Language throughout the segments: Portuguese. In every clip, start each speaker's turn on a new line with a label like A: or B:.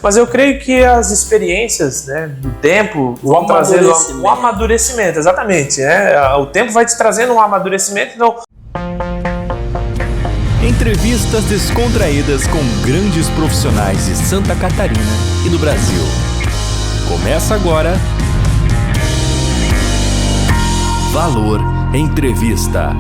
A: Mas eu creio que as experiências, né, do tempo vão trazendo um amadurecimento, exatamente. O tempo vai te trazendo um amadurecimento, então...
B: Entrevistas descontraídas com grandes profissionais de Santa Catarina e do Brasil. Começa agora... Valor Entrevista.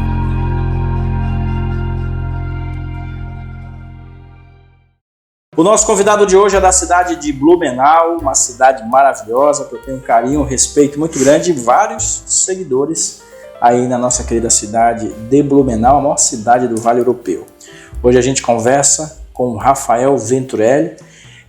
C: O nosso convidado de hoje é da cidade de Blumenau, uma cidade maravilhosa, que eu tenho um carinho, um respeito muito grande e vários seguidores aí na nossa querida cidade de Blumenau, a maior cidade do Vale Europeu. Hoje a gente conversa com o Rafael Venturelli,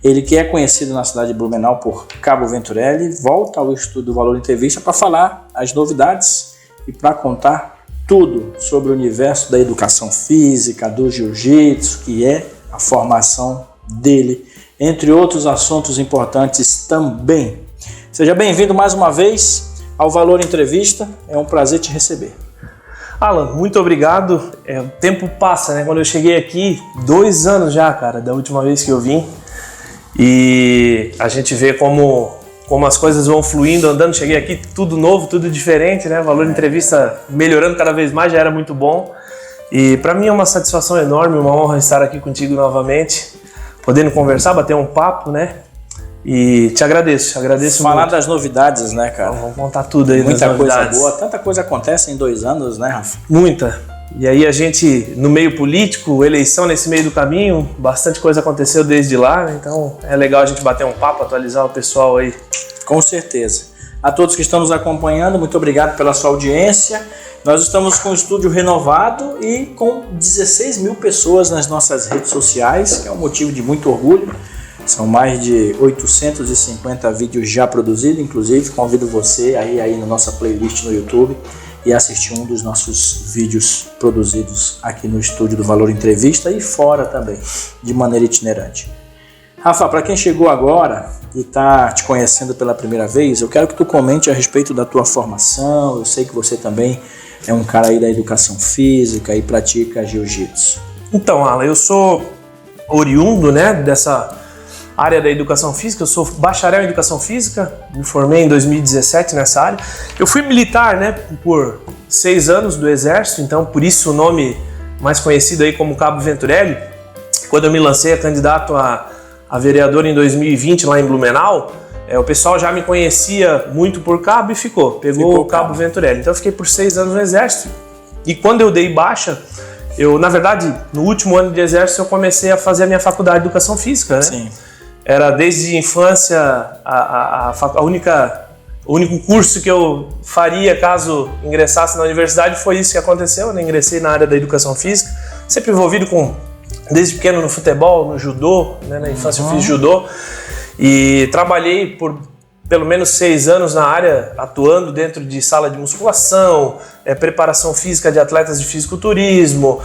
C: ele que é conhecido na cidade de Blumenau por Cabo Venturelli, volta ao estúdio do Valor Entrevista para falar as novidades e para contar tudo sobre o universo da educação física, do jiu-jitsu, que é a formação dele, entre outros assuntos importantes também. Seja bem-vindo mais uma vez ao Valor Entrevista, é um prazer te receber.
A: Alan, muito obrigado. O tempo passa, né? Quando eu cheguei aqui, 2 anos já, cara, da última vez que eu vim, e a gente vê como as coisas vão fluindo, andando. Cheguei aqui, tudo novo, tudo diferente, né? Valor Entrevista melhorando cada vez mais, já era muito bom. E para mim é uma satisfação enorme, uma honra estar aqui contigo novamente, podendo conversar, bater um papo, né? E te agradeço
C: Falar
A: muito.
C: Das novidades, né, cara?
A: Vamos contar tudo aí.
C: Muita coisa boa, tanta coisa acontece em 2 anos, né, Rafa?
A: Muita. E aí a gente, no meio político, eleição nesse meio do caminho, bastante coisa aconteceu desde lá, né? Então é legal a gente bater um papo, atualizar o pessoal aí.
C: Com certeza. A todos que estão nos acompanhando, muito obrigado pela sua audiência. Nós estamos com o estúdio renovado e com 16 mil pessoas nas nossas redes sociais, que é um motivo de muito orgulho. São mais de 850 vídeos já produzidos, inclusive convido você aí na nossa playlist no YouTube e assistir um dos nossos vídeos produzidos aqui no estúdio do Valor Entrevista e fora também, de maneira itinerante. Rafa, para quem chegou agora e está te conhecendo pela primeira vez, eu quero que tu comente a respeito da tua formação. Eu sei que você também é um cara aí da educação física e pratica jiu-jitsu.
A: Então, Alan, eu sou oriundo, né, dessa área da educação física. Eu sou bacharel em educação física, me formei em 2017 nessa área. Eu fui militar, né, por 6 anos do Exército, então por isso o nome mais conhecido aí como Cabo Venturelli. Quando eu me lancei a candidato a vereador em 2020 lá em Blumenau, o pessoal já me conhecia muito por Cabo e pegou o Cabo Venturelli. Então eu fiquei por 6 anos no Exército. E quando eu dei baixa, na verdade, no último ano de Exército eu comecei a fazer a minha faculdade de educação física, né?
C: Sim.
A: Era desde a infância o único curso que eu faria caso ingressasse na universidade. Foi isso que aconteceu, né? Ingressei na área da educação física, sempre envolvido desde pequeno no futebol, no judô, né? Na infância eu fiz judô e trabalhei por pelo menos 6 anos na área, atuando dentro de sala de musculação, preparação física de atletas de fisiculturismo.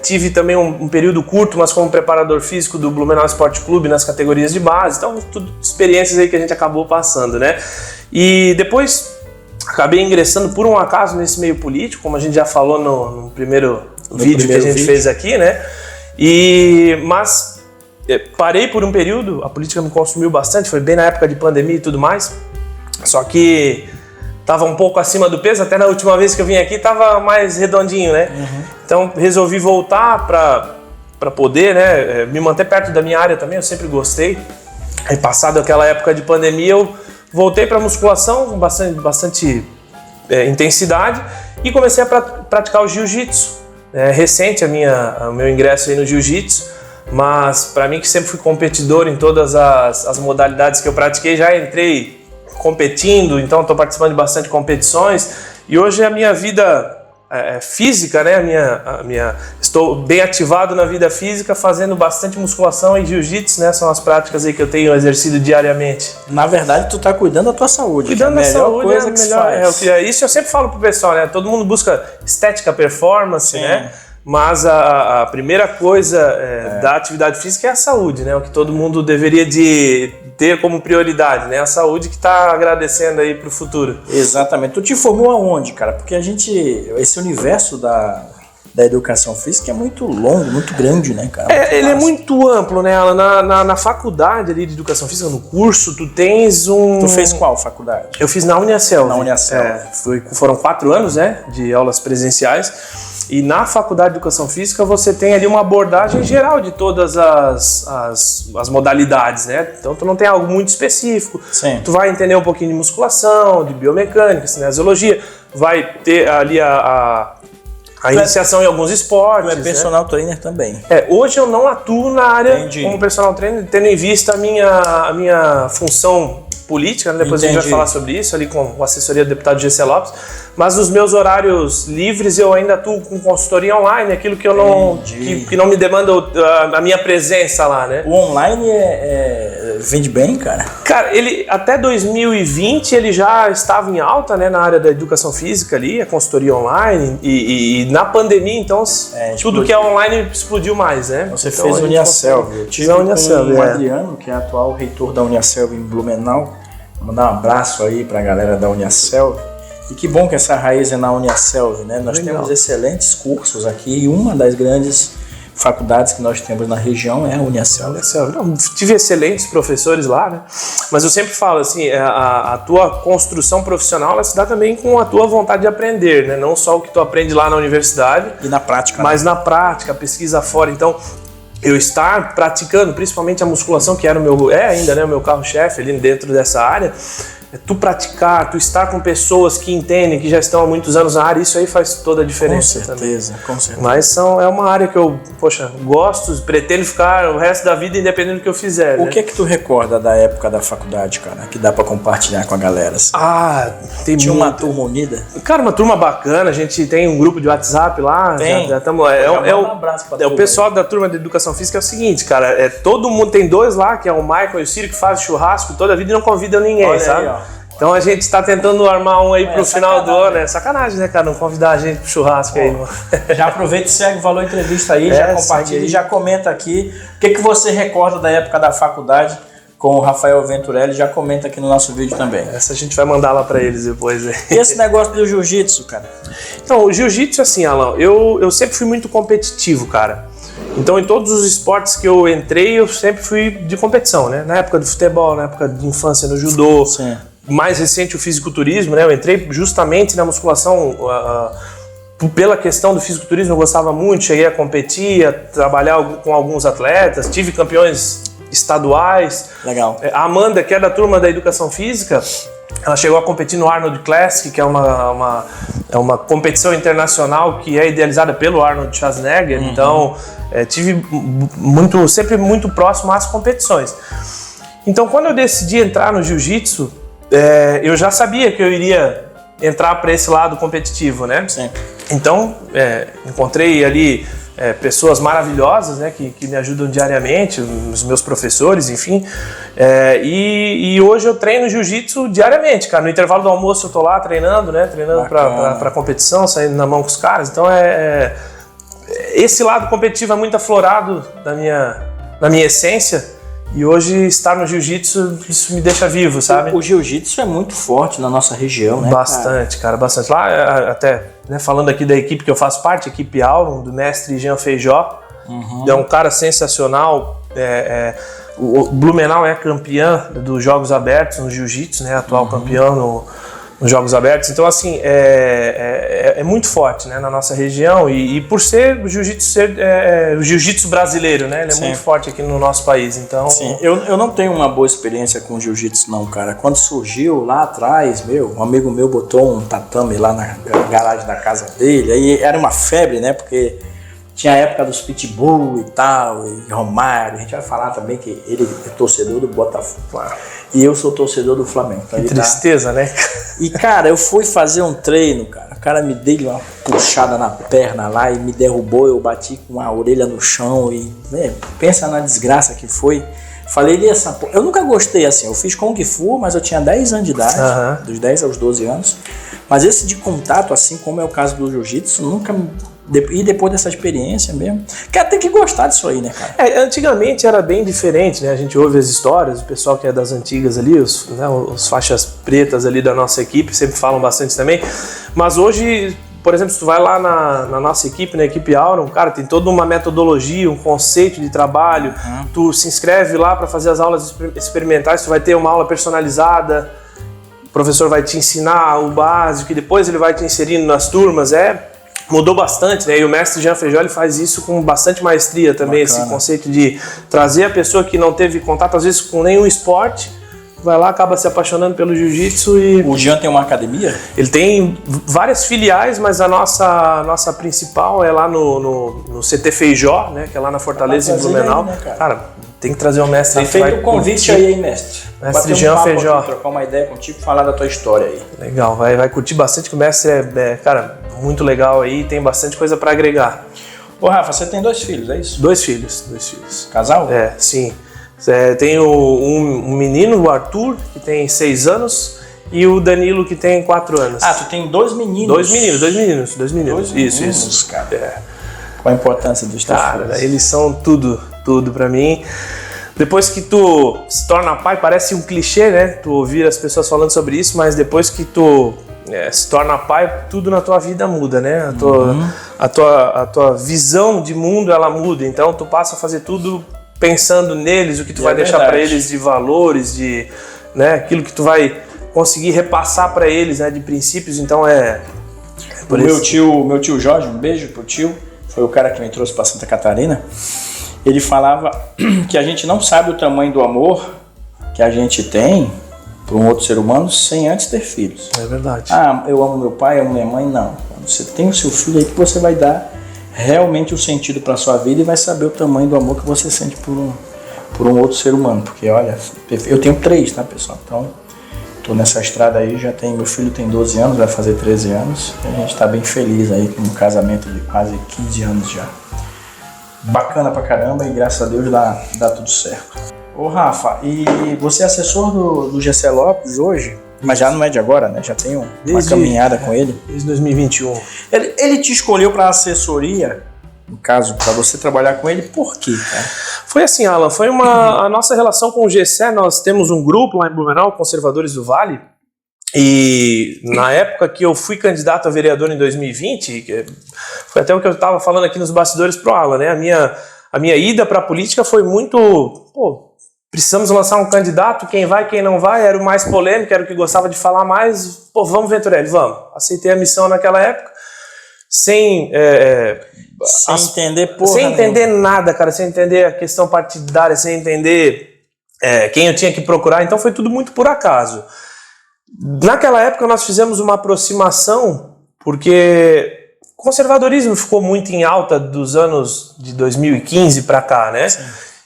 A: Tive também um período curto, mas como preparador físico do Blumenau Esporte Clube nas categorias de base. Então, tudo experiências aí que a gente acabou passando, né? E depois acabei ingressando por um acaso nesse meio político, como a gente já falou no primeiro vídeo que a gente fez aqui, né? Mas parei por um período, a política me consumiu bastante, foi bem na época de pandemia e tudo mais. Só que estava um pouco acima do peso, até na última vez que eu vim aqui estava mais redondinho, né? Então resolvi voltar para poder, né, me manter perto da minha área também, eu sempre gostei. Aí passado aquela época de pandemia eu voltei para musculação com bastante intensidade e comecei a praticar o jiu-jitsu. Recente o meu ingresso aí no jiu-jitsu, mas para mim que sempre fui competidor em todas as modalidades que eu pratiquei, já entrei competindo, então estou participando de bastante competições e hoje a minha vida física, né? Estou bem ativado na vida física, fazendo bastante musculação e jiu-jitsu, né? São as práticas aí que eu tenho exercido diariamente.
C: Na verdade, tu tá cuidando da tua saúde.
A: Cuidando da saúde
C: coisa que
A: faz. Isso eu sempre falo pro pessoal, né? Todo mundo busca estética, performance, né? Mas a primeira coisa da atividade física é a saúde, né? O que todo mundo deveria de ter como prioridade, né? A saúde que está agradecendo aí para o futuro.
C: Exatamente. Tu te formou aonde, cara? Porque esse universo da educação física é muito longo, muito grande, né, cara?
A: Ele é muito amplo, né, Alan? Na faculdade ali de educação física, no curso, tu tens um...
C: Tu fez qual faculdade?
A: Eu fiz na Uniaselv.
C: Na Uniaselv.
A: Foram 4 anos, né, de aulas presenciais. E na faculdade de educação física você tem ali uma abordagem geral de todas as modalidades, né? Então tu não tem algo muito específico.
C: Sim.
A: Tu vai entender um pouquinho de musculação, de biomecânica, cinesiologia, vai ter ali a iniciação em alguns esportes.
C: Tu é personal trainer também.
A: Hoje eu não atuo na área
C: Entendi.
A: como personal trainer, tendo em vista a minha função política, né? Depois a gente vai falar sobre isso, ali com a assessoria do deputado GC Lopes, mas nos meus horários livres eu ainda atuo com consultoria online, aquilo que eu não, que não me demanda a minha presença lá, né?
C: O online vende bem, cara?
A: Cara, ele até 2020 ele já estava em alta, né, na área da educação física ali, a consultoria online, e na pandemia, então, tudo que é online explodiu mais, né?
C: Você fez a Uniaselv. Eu tive
A: a Uniaselv,
C: com o Adriano, que é atual reitor da Uniaselv em Blumenau. Vou mandar um abraço aí pra galera da Uniaselv. E que bom que essa raiz é na Uniaselv, né? Nós temos excelentes cursos aqui e uma das grandes faculdades que nós temos na região é a Uniaselv.
A: Tive excelentes professores lá, né? Mas eu sempre falo assim, a tua construção profissional ela se dá também com a tua vontade de aprender, né? Não só o que tu aprende lá na universidade,
C: e na prática,
A: mas na prática, pesquisa fora. Então, eu estar praticando, principalmente a musculação, que era ainda, né, o meu carro-chefe ali dentro dessa área, tu praticar, tu estar com pessoas que entendem, que já estão há muitos anos na área, isso aí faz toda a diferença também.
C: Com certeza.
A: Mas é uma área que eu, gosto, pretendo ficar o resto da vida independente do que eu fizer.
C: O que é que tu recorda da época da faculdade, cara, que dá pra compartilhar com a galera? Assim?
A: Tinha
C: uma turma unida?
A: Cara, uma turma bacana, a gente tem um grupo de WhatsApp lá.
C: Tem?
A: O pessoal da turma de educação física é o seguinte, cara, todo mundo, tem 2 lá, que é o Michael e o Ciro, que fazem churrasco toda a vida e não convidam ninguém,
C: olha
A: sabe?
C: Aí,
A: então a gente tá tentando armar um aí pro final do ano. É sacanagem, né, cara? Não convidar a gente pro churrasco aí, mano.
C: Já aproveita e segue o Valor Entrevista aí, já compartilha e já comenta aqui o que você recorda da época da faculdade com o Rafael Venturelli. Já comenta aqui no nosso vídeo também.
A: Essa a gente vai mandar lá pra eles depois.
C: E esse negócio do jiu-jitsu, cara?
A: Então, o jiu-jitsu, assim, Alan, eu sempre fui muito competitivo, cara. Então, em todos os esportes que eu entrei, eu sempre fui de competição, né? Na época do futebol, na época de infância no judô.
C: Sim.
A: Mais recente o fisiculturismo, né? Eu entrei justamente na musculação pela questão do fisiculturismo, eu gostava muito, cheguei a competir, a trabalhar com alguns atletas, tive campeões estaduais.
C: Legal.
A: A Amanda, que é da turma da educação física, ela chegou a competir no Arnold Classic, que é uma competição internacional que é idealizada pelo Arnold Schwarzenegger. Então, tive sempre muito próximo às competições. Então, quando eu decidi entrar no jiu-jitsu, eu já sabia que eu iria entrar para esse lado competitivo, né?
C: Sim.
A: Então, encontrei ali pessoas maravilhosas, né, que me ajudam diariamente, os meus professores, enfim. E hoje eu treino jiu-jitsu diariamente, cara. No intervalo do almoço eu tô lá treinando, né? Treinando para competição, saindo na mão com os caras. Então, esse lado competitivo é muito aflorado na minha essência. E hoje estar no jiu-jitsu, isso me deixa vivo, sabe?
C: O jiu-jitsu é muito forte na nossa região, né?
A: Bastante, cara, bastante. Lá, até, né, falando aqui da equipe que eu faço parte, a equipe Auron, do mestre Jean Feijó. É um cara sensacional. O Blumenau é campeão dos Jogos Abertos no jiu-jitsu, né? Atual campeão nos Jogos Abertos. Então, assim, é muito forte, né, na nossa região. E por ser o jiu-jitsu brasileiro, né? Ele é muito forte aqui no nosso país. Então...
C: Sim, eu não tenho uma boa experiência com jiu-jitsu, não, cara. Quando surgiu lá atrás, um amigo meu botou um tatame lá na garagem da casa dele. Aí era uma febre, né? Porque tinha a época dos pitbull e tal, e Romário. A gente vai falar também que ele é torcedor do Botafogo. Claro. E eu sou torcedor do Flamengo. Então
A: que tristeza, né?
C: E, cara, eu fui fazer um treino, cara. O cara me deu uma puxada na perna lá e me derrubou. Eu bati com a orelha no chão e... pensa na desgraça que foi. Falei, eu nunca gostei assim. Eu fiz Kung Fu, mas eu tinha 10 anos de idade. Dos 10 aos 12 anos. Mas esse de contato, assim como é o caso do jiu-jitsu, nunca... E depois dessa experiência mesmo, cara, tem que gostar disso aí, né, cara?
A: Antigamente era bem diferente, né? A gente ouve as histórias, o pessoal que é das antigas ali, os faixas pretas ali da nossa equipe sempre falam bastante também. Mas hoje por exemplo, se tu vai lá na nossa equipe, na equipe Auron, cara, tem toda uma metodologia, um conceito de trabalho. Tu se inscreve lá para fazer as aulas experimentais, tu vai ter uma aula personalizada, o professor vai te ensinar o básico e depois ele vai te inserindo nas turmas. Mudou bastante, né? E o mestre Jean Feijó, ele faz isso com bastante maestria também. Bacana. Esse conceito de trazer a pessoa que não teve contato, às vezes, com nenhum esporte, vai lá, acaba se apaixonando pelo jiu-jitsu e...
C: O Jean tem uma academia?
A: Ele tem várias filiais, mas a nossa principal é lá no CT Feijó, né? Que é lá na Fortaleza, em Blumenau.
C: Aí, né,
A: cara, tem que trazer o mestre aí.
C: Tá feito o convite aí, mestre.
A: Mestre Jean Feijó.
C: Aqui, trocar uma ideia contigo, falar da tua história aí.
A: Legal, vai curtir bastante, que o mestre cara, muito legal aí, tem bastante coisa para agregar.
C: Ô Rafa, você tem 2 filhos, é isso?
A: 2 filhos.
C: Casal?
A: Sim. Tenho um menino, o Arthur, que tem 6 anos, e o Danilo, que tem 4 anos.
C: Ah, tu tem 2 meninos?
A: 2 meninos. Isso.
C: Cara. Qual a importância dos teus filhos?
A: Cara, eles são tudo pra mim. Depois que tu se torna pai, parece um clichê, né? Tu ouvir as pessoas falando sobre isso, mas depois que tu se torna pai, tudo na tua vida muda, né? A tua visão de mundo, ela muda. Então tu passa a fazer tudo pensando neles, o que tu vai deixar para eles de valores, de, né, aquilo que tu vai conseguir repassar para eles, né, de princípios. Então
C: o meu tio Jorge, um beijo pro tio, foi o cara que me trouxe para Santa Catarina. Ele falava que a gente não sabe o tamanho do amor que a gente tem por um outro ser humano sem antes ter filhos.
A: É verdade.
C: Ah, eu amo meu pai, eu amo minha mãe, não. Você tem o seu filho aí que você vai dar realmente o sentido para sua vida e vai saber o tamanho do amor que você sente por um outro ser humano. Porque, olha, eu tenho 3, tá, pessoal? Então, tô nessa estrada aí, meu filho tem 12 anos, vai fazer 13 anos, e a gente tá bem feliz aí com um casamento de quase 15 anos já. Bacana pra caramba e graças a Deus dá tudo certo. Ô Rafa, e você é assessor do GC Lopes hoje? Mas já não é de agora, né? Já tem uma caminhada com ele.
A: Desde 2021.
C: Ele te escolheu para assessoria, no caso, para você trabalhar com ele, por quê, cara?
A: Foi assim, Alan, foi a nossa relação com o GC. Nós temos um grupo lá em Blumenau, Conservadores do Vale, e na época que eu fui candidato a vereador em 2020, foi até o que eu estava falando aqui nos bastidores pro Alan, né? A minha ida para a política foi muito... Precisamos lançar um candidato, quem vai, quem não vai, era o mais polêmico, era o que gostava de falar mais. Vamos, Venturelli, vamos. Aceitei a missão naquela época, sem entender nada, cara, sem entender a questão partidária, sem entender quem eu tinha que procurar, então foi tudo muito por acaso. Naquela época nós fizemos uma aproximação, porque o conservadorismo ficou muito em alta dos anos de 2015 para cá, né? Sim.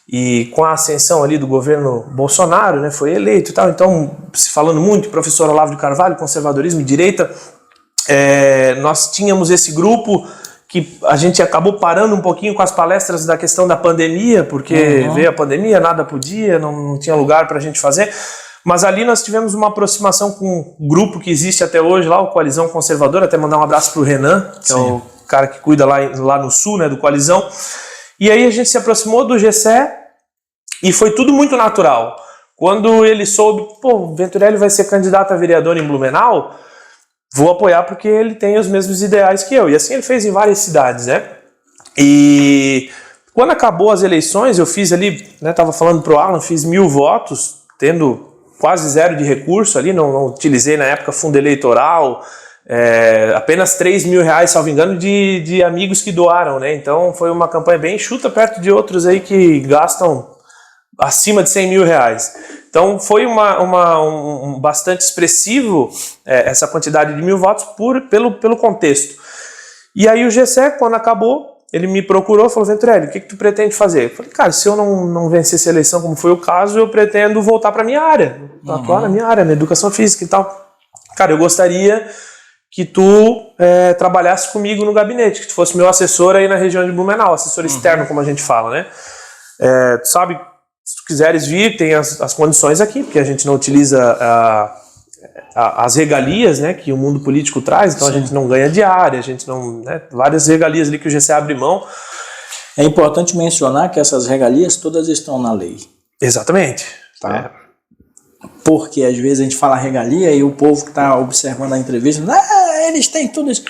A: E com a ascensão ali do governo Bolsonaro, né, foi eleito e tal, então se falando muito, professor Olavo de Carvalho, conservadorismo e direita, nós tínhamos esse grupo que a gente acabou parando um pouquinho com as palestras da questão da pandemia, porque veio a pandemia, nada podia, não tinha lugar para a gente fazer, mas ali nós tivemos uma aproximação com um grupo que existe até hoje lá, o Coalizão Conservadora, até mandar um abraço para o Renan, que é o cara que cuida lá no sul, né, do Coalizão. E aí a gente se aproximou do GC e foi tudo muito natural. Quando ele soube, o Venturelli vai ser candidato a vereador em Blumenau, vou apoiar porque ele tem os mesmos ideais que eu. E assim ele fez em várias cidades, né? E quando acabou as eleições, eu fiz ali, né, tava falando pro Alan, fiz 1000 votos, tendo quase 0 de recurso ali, não utilizei na época fundo eleitoral, apenas R$3.000, salvo engano, de amigos que doaram, né? Então foi uma campanha bem enxuta perto de outros aí que gastam acima de R$100.000. Então foi um bastante expressivo essa quantidade de 1000 votos pelo contexto. E aí o GC, quando acabou, ele me procurou e falou: Venturelli, o que tu pretende fazer? Eu falei: cara, se eu não vencer essa eleição, como foi o caso, eu pretendo voltar para minha área, atuar na minha área, na educação física e tal. Cara, eu gostaria que tu trabalhasse comigo no gabinete, que tu fosse meu assessor aí na região de Blumenau, assessor externo, como a gente fala, né? Tu sabe, se tu quiseres vir, tem as condições aqui, porque a gente não utiliza as regalias, né, que o mundo político traz, então a gente não ganha diária, a gente não... Né, várias regalias ali que o GC abre mão.
C: É importante mencionar que essas regalias todas estão na lei.
A: Exatamente.
C: Tá? Porque às vezes a gente fala regalia e o povo que está observando a entrevista, eles têm tudo isso.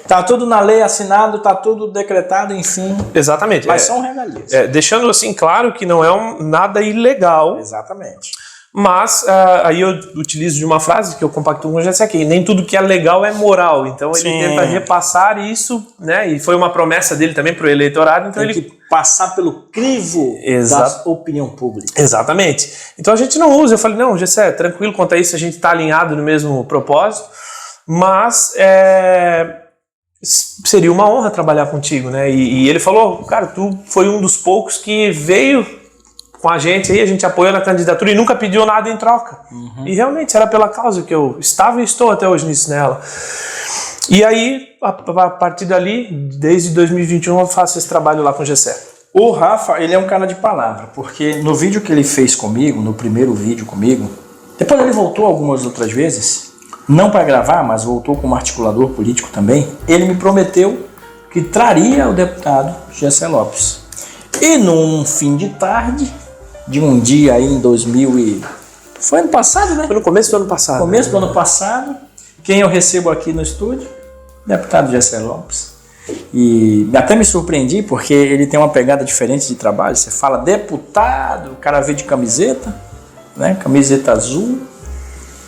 C: Tá tudo na lei, assinado, tá tudo decretado, enfim.
A: Exatamente.
C: Mas são regalias.
A: Deixando assim claro que não é nada ilegal.
C: Exatamente.
A: Mas aí eu utilizo de uma frase que eu compactuo com o Gessé aqui: nem tudo que é legal é moral. Então ele tenta repassar isso, né? E foi uma promessa dele também para o eleitorado. Então
C: tem que passar pelo crivo da opinião pública.
A: Exatamente. Então a gente não usa. Eu falei: não, Gessé, tranquilo quanto a isso, a gente está alinhado no mesmo propósito. Mas seria uma honra trabalhar contigo, né? E ele falou: cara, tu foi um dos poucos que veio com a gente apoiou na candidatura e nunca pediu nada em troca. E realmente era pela causa que eu estava e estou até hoje nisso nela. E aí, a partir dali, desde 2021, eu faço esse trabalho lá com o Gessé.
C: O Rafa, ele é um cara de palavra, porque no vídeo que ele fez comigo, no primeiro vídeo comigo, depois ele voltou algumas outras vezes, não para gravar, mas voltou como articulador político também, ele me prometeu que traria o deputado Gessé Lopes. E num fim de tarde, de um dia aí em 2000 e... Foi ano passado, né?
A: Foi no começo do ano passado.
C: Começo do ano passado. Quem eu recebo aqui no estúdio? Deputado Gessé Lopes. E até me surpreendi porque ele tem uma pegada diferente de trabalho. Você fala deputado, o cara vê de camiseta, né? Camiseta azul.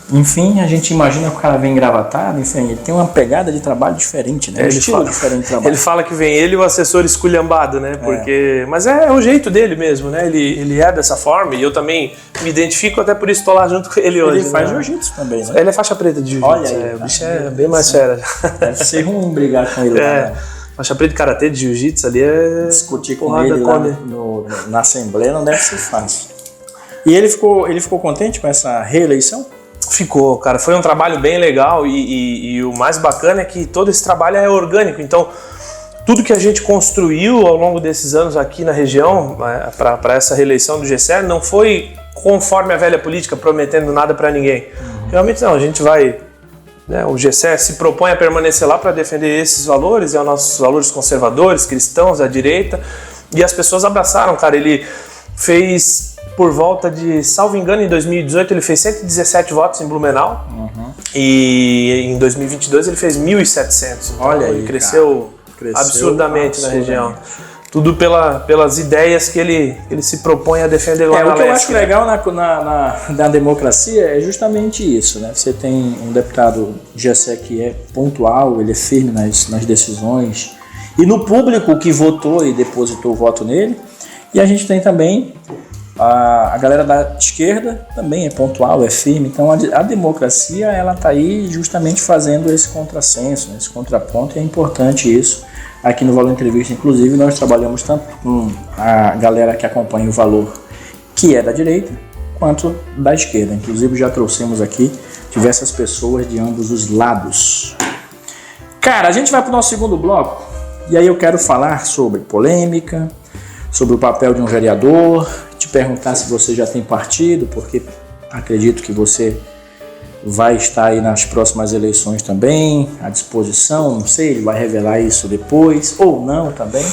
C: Enfim, a gente imagina que o cara vem engravatado, enfim, ele tem uma pegada de trabalho diferente, né?
A: Diferente de trabalho. Ele fala que vem ele e o assessor esculhambado, né? Porque, mas é o jeito dele mesmo, né? Ele é dessa forma e eu também me identifico, até por isso estou lá junto com ele hoje.
C: Ele faz jiu-jitsu também, né?
A: Ele é faixa preta de jiu-jitsu.
C: Olha aí,
A: o bicho é bem mais fera.
C: Deve ser ruim brigar com ele lá, né?
A: Faixa preta de karatê, de jiu-jitsu ali é...
C: Discutir com ele lá na Assembleia não deve ser fácil. E ele ficou contente com essa reeleição?
A: Ficou, cara. Foi um trabalho bem legal e o mais bacana é que todo esse trabalho é orgânico. Então, tudo que a gente construiu ao longo desses anos aqui na região para essa reeleição do Gessé não foi conforme a velha política, prometendo nada para ninguém. Realmente não, a gente vai... Né, o Gessé se propõe a permanecer lá para defender esses valores, os nossos valores conservadores, cristãos, à direita, e as pessoas abraçaram, cara. Ele fez... Por volta de, salvo engano, em 2018 ele fez 117 votos em Blumenau e em 2022 ele fez 1.700. Então, olha aí, ele cresceu absurdamente na região. Tudo pelas ideias que ele se propõe a defender lá na
C: O que eu acho legal na democracia é justamente isso, né? Você tem um deputado Gessé que é pontual, ele é firme nas decisões e no público que votou e depositou o voto nele, e a gente tem também a galera da esquerda também é pontual, é firme. Então a democracia ela está aí justamente fazendo esse contrassenso, né, esse contraponto, e é importante isso. Aqui no Valor Entrevista, inclusive, nós trabalhamos tanto com a galera que acompanha o Valor, que é da direita, quanto da esquerda. Inclusive já trouxemos aqui diversas pessoas de ambos os lados. Cara, a gente vai para o nosso segundo bloco, e aí eu quero falar sobre polêmica, sobre o papel de um vereador, te perguntar se você já tem partido, porque acredito que você vai estar aí nas próximas eleições também, à disposição, não sei, ele vai revelar isso depois, ou não também,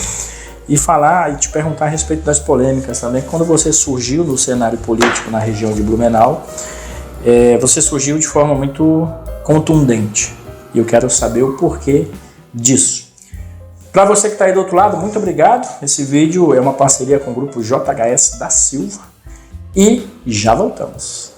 C: e falar e te perguntar a respeito das polêmicas também. Quando você surgiu no cenário político na região de Blumenau, você surgiu de forma muito contundente, e eu quero saber o porquê disso. Para você que está aí do outro lado, muito obrigado. Esse vídeo é uma parceria com o grupo JHS da Silva e já voltamos.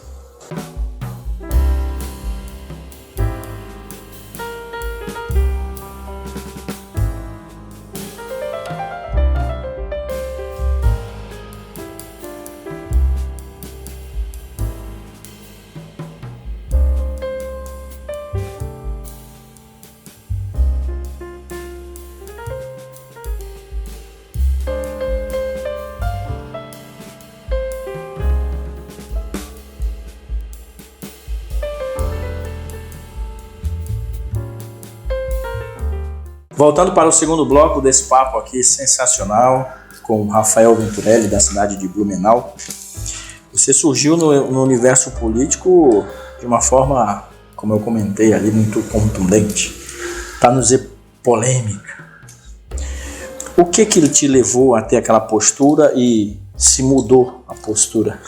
C: Voltando para o segundo bloco desse papo aqui sensacional com o Rafael Venturelli, da cidade de Blumenau. Você surgiu no universo político de uma forma, como eu comentei ali, muito contundente, para não dizer polêmica. O que te levou a ter aquela postura e se mudou a postura?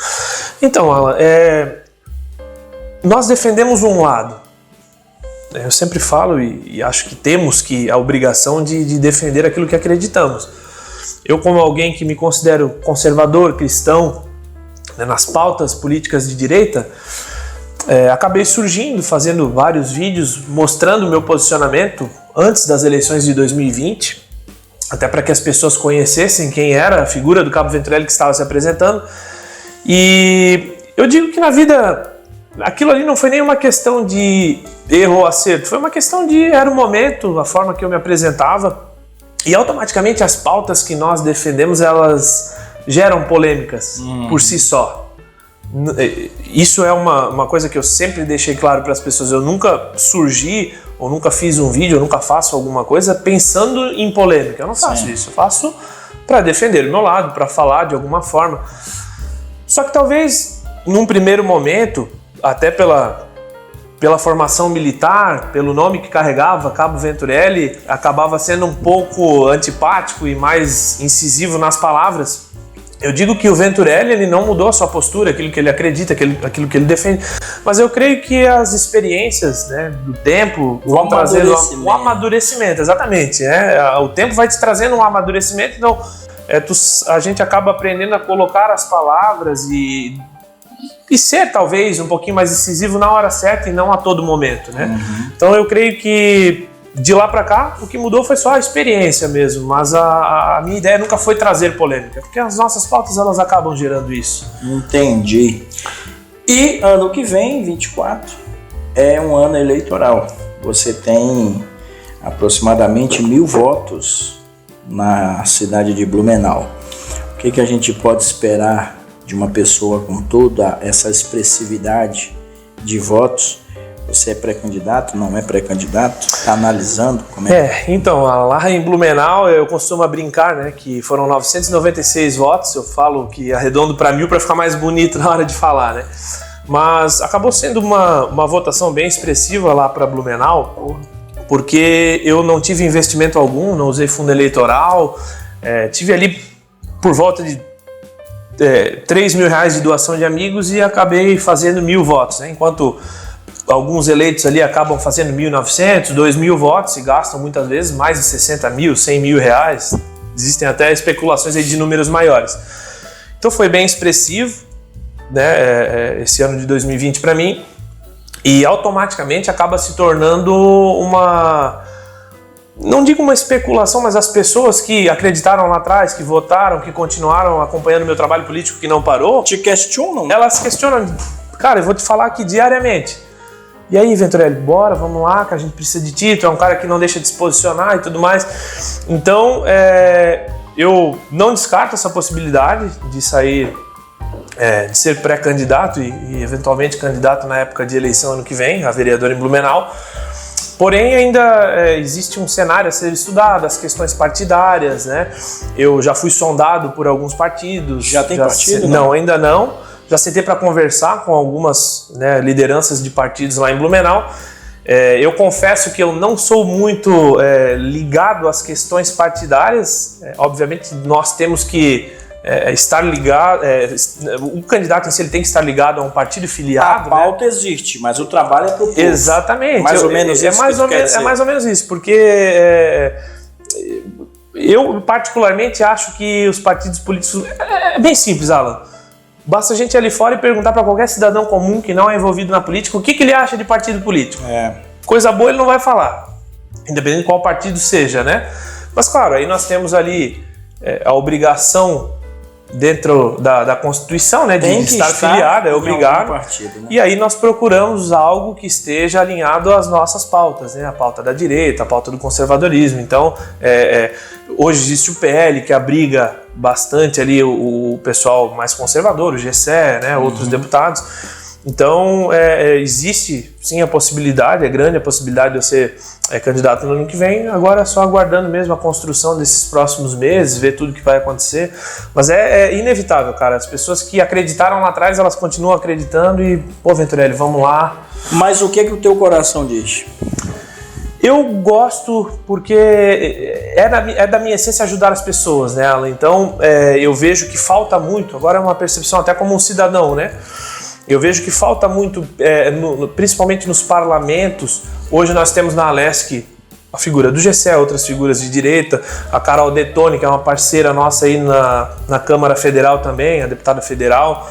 A: Então, Alan, nós defendemos um lado. eu sempre falo e acho que temos a obrigação de defender aquilo que acreditamos. Eu, como alguém que me considero conservador, cristão, né, nas pautas políticas de direita, acabei surgindo, fazendo vários vídeos mostrando o meu posicionamento antes das eleições de 2020, até para que as pessoas conhecessem quem era a figura do Cabo Venturelli que estava se apresentando. E eu digo que na vida, aquilo ali não foi nem uma questão de erro ou acerto, foi uma questão era o momento, a forma que eu me apresentava, e automaticamente as pautas que nós defendemos, elas geram polêmicas por si só. Isso é uma coisa que eu sempre deixei claro para as pessoas. Eu nunca surgi, ou nunca fiz um vídeo, ou nunca faço alguma coisa pensando em polêmica. Eu não faço isso, eu faço para defender o meu lado, para falar de alguma forma. Só que talvez, num primeiro momento, até pela formação militar, pelo nome que carregava, Cabo Venturelli, acabava sendo um pouco antipático e mais incisivo nas palavras. Eu digo que o Venturelli, ele não mudou a sua postura, aquilo que ele acredita, aquilo que ele defende, mas eu creio que as experiências, né, do tempo vão trazendo um amadurecimento, exatamente. O tempo vai te trazendo um amadurecimento, então a gente acaba aprendendo a colocar as palavras e ser talvez um pouquinho mais incisivo na hora certa e não a todo momento, né? Então eu creio que de lá para cá, o que mudou foi só a experiência mesmo, mas a minha ideia nunca foi trazer polêmica, porque as nossas pautas, elas acabam gerando isso.
C: Entendi. E ano que vem, 24, é um ano eleitoral. Você tem aproximadamente 1.000 votos na cidade de Blumenau. O que a gente pode esperar de uma pessoa com toda essa expressividade de votos? Você é pré-candidato, não é pré-candidato? Está analisando como é?
A: Então, lá em Blumenau eu costumo brincar, né, que foram 996 votos, eu falo que arredondo para 1.000 para ficar mais bonito na hora de falar, né? Mas acabou sendo uma votação bem expressiva lá para Blumenau, porque eu não tive investimento algum, não usei fundo eleitoral, tive ali por volta de R$3.000 de doação de amigos e acabei fazendo 1.000 votos, né? Enquanto alguns eleitos ali acabam fazendo 1.900, 2.000 votos e gastam muitas vezes mais de 60 mil, 100 mil reais. Existem até especulações aí de números maiores. Então foi bem expressivo, né, esse ano de 2020 para mim, e automaticamente acaba se tornando não digo uma especulação, mas as pessoas que acreditaram lá atrás, que votaram, que continuaram acompanhando meu trabalho político, que não parou,
C: te questionam?
A: Elas questionam. Cara, eu vou te falar aqui diariamente. E aí, Venturelli, bora, vamos lá, que a gente precisa de ti, tu é um cara que não deixa de se posicionar e tudo mais. Então, eu não descarto essa possibilidade de sair, de ser pré-candidato e eventualmente candidato na época de eleição ano que vem, a vereador em Blumenau. Porém, ainda existe um cenário a ser estudado, as questões partidárias, né? Eu já fui sondado por alguns partidos.
C: Já tem partido?
A: Não, ainda não. Já sentei para conversar com algumas, né, lideranças de partidos lá em Blumenau. Eu confesso que eu não sou muito ligado às questões partidárias. Obviamente, nós temos que estar ligado. O candidato em si ele tem que estar ligado a um partido filiado.
C: A pauta, né? Existe, mas o trabalho é para o povo.
A: Exatamente.
C: Mais ou menos isso.
A: É mais ou menos isso, porque eu particularmente acho que os partidos políticos. É bem simples, Alan. Basta a gente ir ali fora e perguntar para qualquer cidadão comum que não é envolvido na política o que ele acha de partido político. Coisa boa ele não vai falar, independente de qual partido seja, né? Mas claro, aí nós temos ali a obrigação dentro da Constituição, né, de estar filiado, é obrigado.
C: Partido, né?
A: E aí nós procuramos algo que esteja alinhado às nossas pautas, né? A pauta da direita, a pauta do conservadorismo. Então, hoje existe o PL que abriga bastante ali o pessoal mais conservador, o GCE, né, outros deputados. Então, existe sim a possibilidade, é grande a possibilidade de eu ser candidato no ano que vem. Agora é só aguardando mesmo a construção desses próximos meses, ver tudo que vai acontecer. Mas é inevitável, cara. As pessoas que acreditaram lá atrás, elas continuam acreditando e, pô, Venturelli, vamos lá.
C: Mas o que o teu coração diz?
A: Eu gosto porque é da minha essência ajudar as pessoas, né, Alan? Então, eu vejo que falta muito, agora é uma percepção até como um cidadão, né? Eu vejo que falta muito, principalmente nos parlamentos. Hoje nós temos na Alesc a figura do Gessé, outras figuras de direita, a Carol Detoni, que é uma parceira nossa aí na Câmara Federal também, a deputada federal.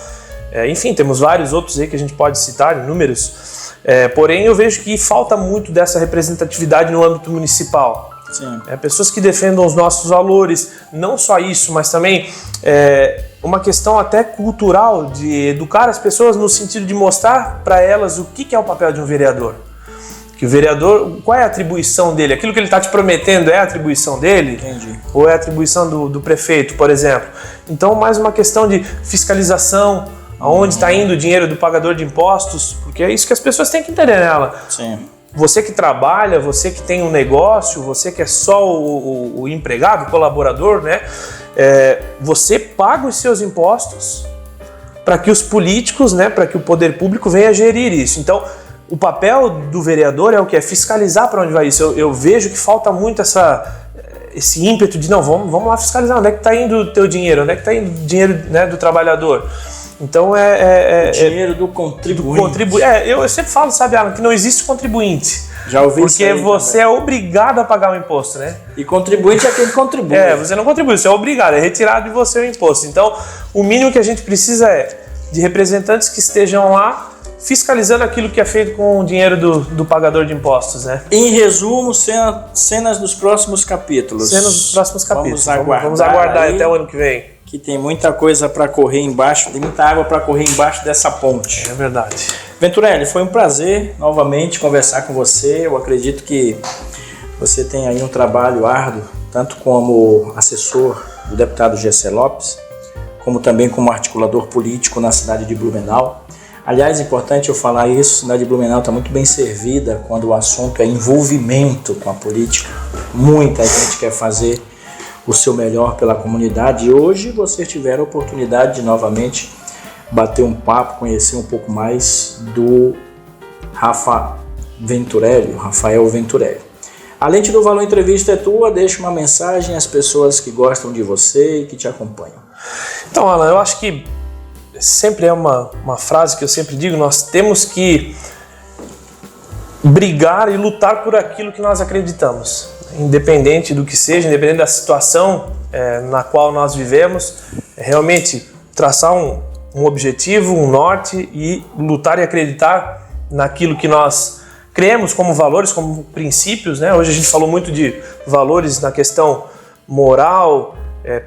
A: Enfim, temos vários outros aí que a gente pode citar, inúmeros. Porém, eu vejo que falta muito dessa representatividade no âmbito municipal.
C: Sim.
A: Pessoas que defendam os nossos valores, não só isso, mas também uma questão até cultural de educar as pessoas no sentido de mostrar para elas o que é o papel de um vereador. Que o vereador, qual é a atribuição dele? Aquilo que ele está te prometendo é a atribuição dele?
C: Entendi.
A: Ou é a atribuição do prefeito, por exemplo? Então, mais uma questão de fiscalização, aonde está indo o dinheiro do pagador de impostos, porque é isso que as pessoas têm que entender nela.
C: Sim.
A: Você que trabalha, você que tem um negócio, você que é só o empregado, o colaborador, né? Você paga os seus impostos para que os políticos, né, para que o poder público venha gerir isso. Então, o papel do vereador é o que? É fiscalizar para onde vai isso. Eu vejo que falta muito esse ímpeto de, não, vamos lá fiscalizar, onde é que está indo o teu dinheiro, onde é que está indo o dinheiro, né, do trabalhador. Então
C: o dinheiro do contribuinte.
A: Eu sempre falo, sabe, Alan, que não existe contribuinte.
C: Já ouvi isso aí.
A: Porque você é obrigado a pagar o imposto, né?
C: E contribuinte é quem contribui.
A: Você não contribui, você é obrigado, é retirado de você o imposto. Então, o mínimo que a gente precisa é de representantes que estejam lá fiscalizando aquilo que é feito com o dinheiro do pagador de impostos, né?
C: Em resumo, cenas dos próximos capítulos.
A: Cenas dos próximos capítulos.
C: Vamos
A: aguardar até o ano que vem.
C: Que tem muita coisa para correr embaixo, tem muita água para correr embaixo dessa ponte.
A: É verdade.
C: Venturelli, foi um prazer novamente conversar com você. Eu acredito que você tem aí um trabalho árduo, tanto como assessor do deputado Gessé Lopes, como também como articulador político na cidade de Blumenau. Aliás, é importante eu falar isso, a cidade de Blumenau está muito bem servida quando o assunto é envolvimento com a política. Muita gente quer fazer o seu melhor pela comunidade e hoje vocês tiveram a oportunidade de novamente bater um papo, conhecer um pouco mais do Rafael Venturelli. Além do Valor Entrevista é Tua, deixa uma mensagem às pessoas que gostam de você e que te acompanham.
A: Então, Alan, eu acho que sempre é uma frase que eu sempre digo, nós temos que brigar e lutar por aquilo que nós acreditamos. Independente do que seja, independente da situação na qual nós vivemos, realmente traçar um objetivo, um norte e lutar e acreditar naquilo que nós cremos como valores, como princípios, né? Hoje a gente falou muito de valores na questão moral,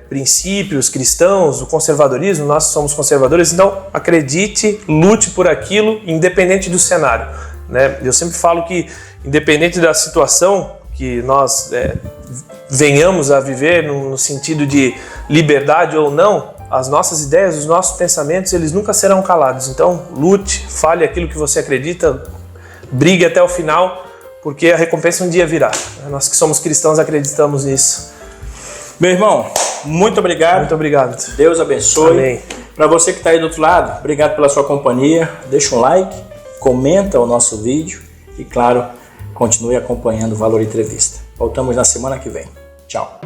A: princípios cristãos, o conservadorismo, nós somos conservadores, então acredite, lute por aquilo, independente do cenário, né? Eu sempre falo que, independente da situação que nós venhamos a viver no sentido de liberdade ou não, as nossas ideias, os nossos pensamentos, eles nunca serão calados. Então, lute, fale aquilo que você acredita, brigue até o final, porque a recompensa um dia virá. Nós que somos cristãos acreditamos nisso.
C: Meu irmão, muito obrigado.
A: Muito obrigado.
C: Deus abençoe.
A: Amém.
C: Para você que está aí do outro lado, obrigado pela sua companhia. Deixa um like, comenta o nosso vídeo e, claro, continue acompanhando o Valor Entrevista. Voltamos na semana que vem. Tchau.